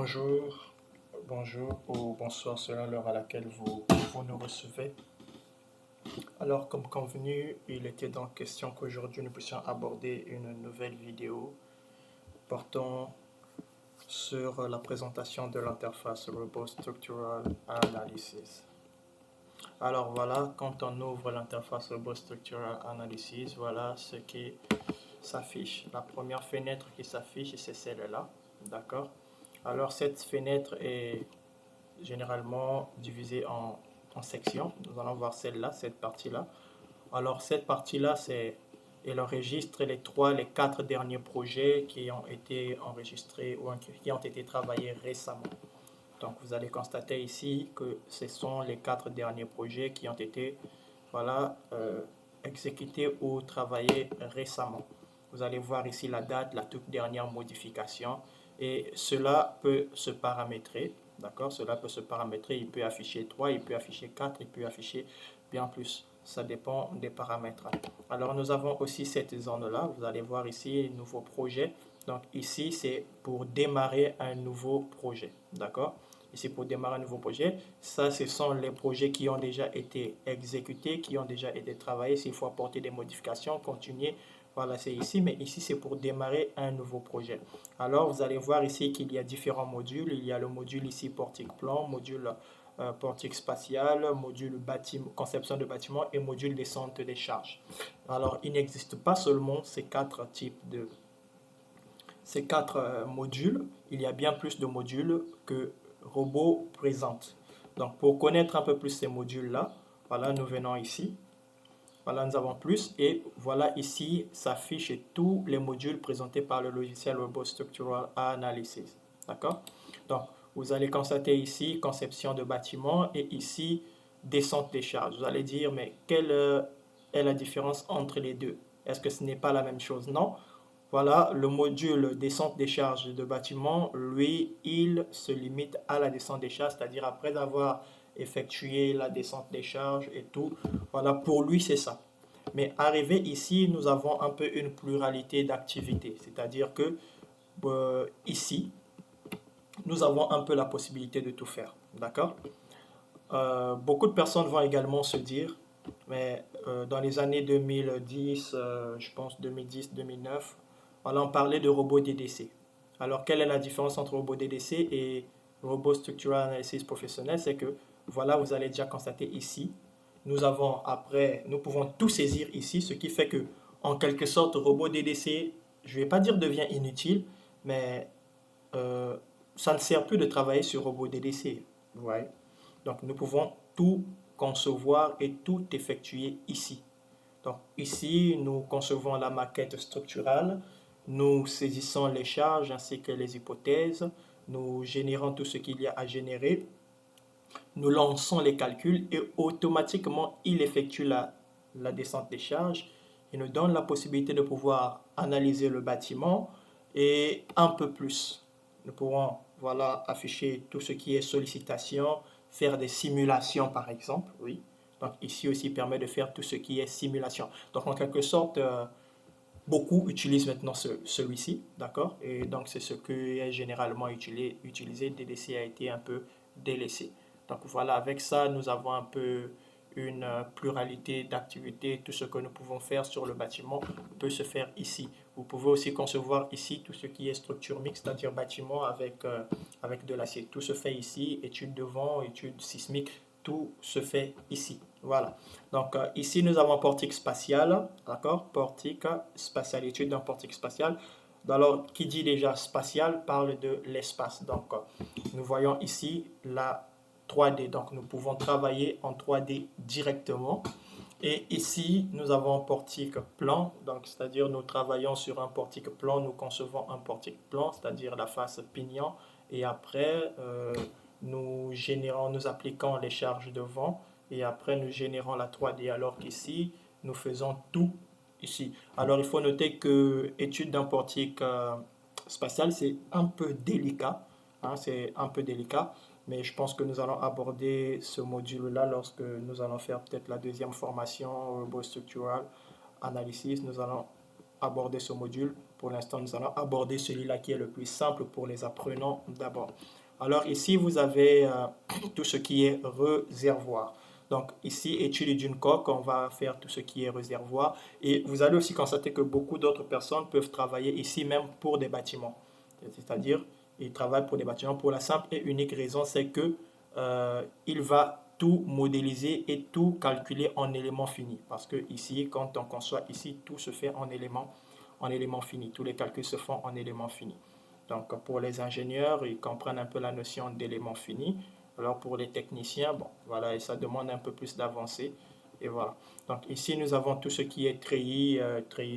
Bonjour, bonjour ou bonsoir selon l'heure à laquelle vous nous recevez. Alors, comme convenu, il était donc question qu'aujourd'hui nous puissions aborder une nouvelle vidéo portant sur la présentation de l'interface Robot Structural Analysis. Alors voilà, quand on ouvre l'interface Robot Structural Analysis, voilà ce qui s'affiche. La première fenêtre qui s'affiche, c'est celle-là, d'accord? Alors cette fenêtre est généralement divisée en sections. Nous allons voir celle-là, cette partie-là. Alors cette partie-là, elle enregistre les 4 derniers projets qui ont été enregistrés ou qui ont été travaillés récemment. Donc vous allez constater ici que ce sont les 4 derniers projets qui ont été exécutés ou travaillés récemment. Vous allez voir ici la date, la toute dernière modification, et cela peut se paramétrer. D'accord, cela peut se paramétrer, il peut afficher 3, il peut afficher 4, il peut afficher bien plus. Ça dépend des paramètres. Alors nous avons aussi cette zone-là, vous allez voir ici, nouveau projet. Donc ici, c'est pour démarrer un nouveau projet. D'accord? Ici, pour démarrer un nouveau projet, ça, ce sont les projets qui ont déjà été exécutés, qui ont déjà été travaillés. S'il faut apporter des modifications, continuer, voilà, c'est ici. Mais ici, c'est pour démarrer un nouveau projet. Alors, vous allez voir ici qu'il y a différents modules. Il y a le module ici portique plan, module portique spatial, module bâtiment, conception de bâtiment et module descente des charges. Alors, il n'existe pas seulement ces 4 types de modules. Il y a bien plus de modules que Robot présente. Donc, pour connaître un peu plus ces modules-là, voilà, nous venons ici. Voilà, nous avons plus et voilà ici s'affichent tous les modules présentés par le logiciel Robot Structural Analysis. D'accord? Donc, vous allez constater ici conception de bâtiment et ici descente des charges. Vous allez dire, mais quelle est la différence entre les deux? Est-ce que ce n'est pas la même chose? Non. Voilà, le module descente des charges de bâtiment, lui, il se limite à la descente des charges, c'est-à-dire après avoir effectué la descente des charges et tout. Voilà, pour lui, c'est ça. Mais arrivé ici, nous avons un peu une pluralité d'activités, c'est-à-dire que ici, nous avons un peu la possibilité de tout faire. D'accord? Beaucoup de personnes vont également se dire, mais dans les années 2010, je pense 2010-2009, voilà, on parlait de robots DDC. Alors, quelle est la différence entre robot DDC et robot Structural Analysis professionnel? C'est que, voilà, vous allez déjà constater ici, nous pouvons tout saisir ici, ce qui fait que, en quelque sorte, robot DDC, je ne vais pas dire devient inutile, mais euh, ça ne sert plus de travailler sur robot DDC. Vous voyez? Donc, nous pouvons tout concevoir et tout effectuer ici. Donc, ici, nous concevons la maquette structurale, nous saisissons les charges ainsi que les hypothèses, nous générons tout ce qu'il y a à générer, nous lançons les calculs et automatiquement, il effectue la descente des charges et nous donne la possibilité de pouvoir analyser le bâtiment et un peu plus. Nous pourrons voilà, afficher tout ce qui est sollicitation, faire des simulations par exemple, oui. Donc ici aussi permet de faire tout ce qui est simulation. Donc en quelque sorte, beaucoup utilisent maintenant celui-ci, d'accord? Et donc c'est ce qui est généralement utilisé. DDC a été un peu délaissé. Donc voilà, avec ça, nous avons un peu une pluralité d'activités. Tout ce que nous pouvons faire sur le bâtiment peut se faire ici. Vous pouvez aussi concevoir ici tout ce qui est structure mixte, c'est-à-dire bâtiment avec de l'acier. Tout se fait ici, études de vent, études sismiques, tout se fait ici. Voilà. Donc ici, nous avons portique spatial, d'accord? Portique spatial, étude d'un portique spatial. Alors, qui dit déjà spatial parle de l'espace. Donc, nous voyons ici la 3D. Donc, nous pouvons travailler en 3D directement. Et ici, nous avons un portique plan. Donc, c'est-à-dire nous travaillons sur un portique plan. Nous concevons un portique plan, c'est-à-dire la face pignon. Et après, nous appliquons les charges de vent. Et après, nous générons la 3D. Alors qu'ici, nous faisons tout ici. Alors, il faut noter que étude d'un portique spatial, c'est un peu délicat. Hein, c'est un peu délicat. Mais je pense que nous allons aborder ce module-là lorsque nous allons faire peut-être la deuxième formation Robot Structural Analysis. Nous allons aborder ce module pour l'instant, nous allons aborder celui-là qui est le plus simple pour les apprenants d'abord. Alors ici, vous avez tout ce qui est réservoir. Donc ici, étude d'une coque, on va faire tout ce qui est réservoir. Et vous allez aussi constater que beaucoup d'autres personnes peuvent travailler ici même pour des bâtiments. C'est-à-dire, ils travaillent pour des bâtiments pour la simple et unique raison, c'est que il va tout modéliser et tout calculer en éléments finis. Parce que ici, quand on conçoit ici, tout se fait en éléments finis. Tous les calculs se font en éléments finis. Donc, pour les ingénieurs, ils comprennent un peu la notion d'éléments finis. Alors, pour les techniciens, bon, voilà, et ça demande un peu plus d'avancée. Et voilà. Donc, ici, nous avons tout ce qui est treillis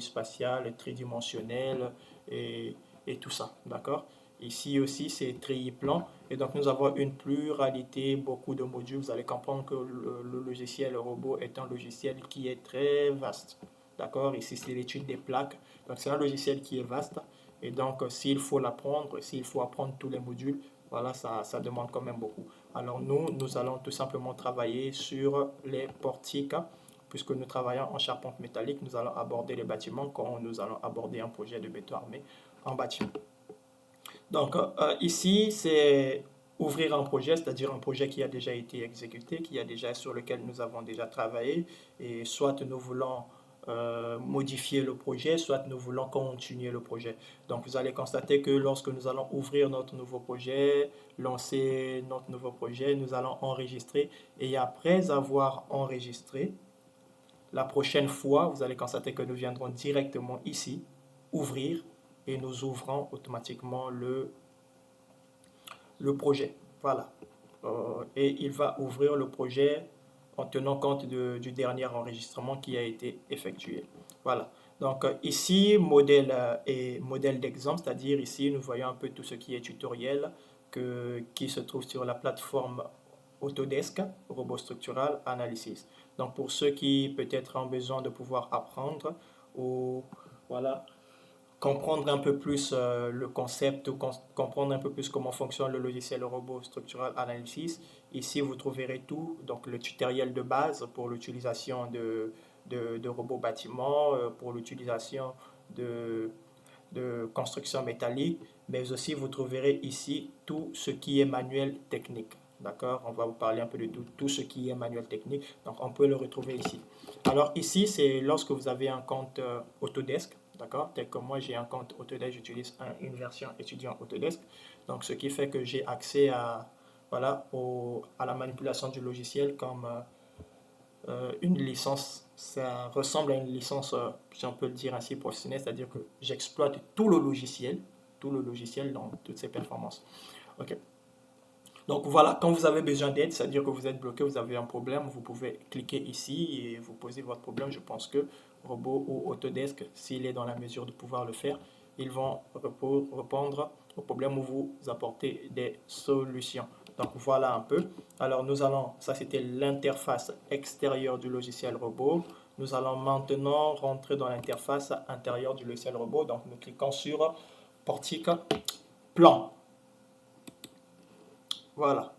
spatial, tridimensionnel et tout ça. D'accord? Ici aussi, c'est treillis plan. Et donc, nous avons une pluralité, beaucoup de modules. Vous allez comprendre que le logiciel robot est un logiciel qui est très vaste. D'accord? Ici, c'est l'étude des plaques. Donc, c'est un logiciel qui est vaste. Et donc, s'il faut l'apprendre, s'il faut apprendre tous les modules, voilà, ça demande quand même beaucoup. Alors, nous allons tout simplement travailler sur les portiques. Puisque nous travaillons en charpente métallique, nous allons aborder les bâtiments quand nous allons aborder un projet de béton armé en bâtiment. Donc, ici, c'est ouvrir un projet, c'est-à-dire un projet qui a déjà été exécuté, sur lequel nous avons déjà travaillé, et soit nous voulons modifier le projet, soit nous voulons continuer le projet. Donc, vous allez constater que lorsque nous allons ouvrir notre nouveau projet, lancer notre nouveau projet, nous allons enregistrer, et après avoir enregistré, la prochaine fois, vous allez constater que nous viendrons directement ici, ouvrir, et nous ouvrons automatiquement le projet. Voilà. Et il va ouvrir le projet en tenant compte du dernier enregistrement qui a été effectué. Voilà. Donc ici, modèle et modèle d'exemple, c'est-à-dire ici, nous voyons un peu tout ce qui est tutoriel qui se trouve sur la plateforme Autodesk, Robot Structural Analysis. Donc pour ceux qui peut-être ont besoin de pouvoir apprendre ou voilà, comprendre un peu plus le concept, ou comprendre un peu plus comment fonctionne le logiciel Robot Structural Analysis. Ici, vous trouverez tout, donc le tutoriel de base pour l'utilisation de robots bâtiments, pour l'utilisation de construction métallique, mais aussi vous trouverez ici tout ce qui est manuel technique. D'accord? On va vous parler un peu de tout ce qui est manuel technique. Donc, on peut le retrouver ici. Alors, ici, c'est lorsque vous avez un compte Autodesk. D'accord? Tel que moi, j'ai un compte Autodesk, j'utilise une version étudiant Autodesk. Donc, ce qui fait que j'ai accès à, voilà, à la manipulation du logiciel comme une licence. Ça ressemble à une licence, si on peut le dire ainsi, professionnelle, c'est-à-dire que j'exploite tout le logiciel dans toutes ses performances. OK. Donc voilà, quand vous avez besoin d'aide, c'est-à-dire que vous êtes bloqué, vous avez un problème, vous pouvez cliquer ici et vous poser votre problème. Je pense que Robot ou Autodesk, s'il est dans la mesure de pouvoir le faire, ils vont répondre au problème ou vous apporter des solutions. Donc voilà un peu. Alors nous allons, ça c'était l'interface extérieure du logiciel robot. Nous allons maintenant rentrer dans l'interface intérieure du logiciel robot. Donc nous cliquons sur portique plan. Voilà.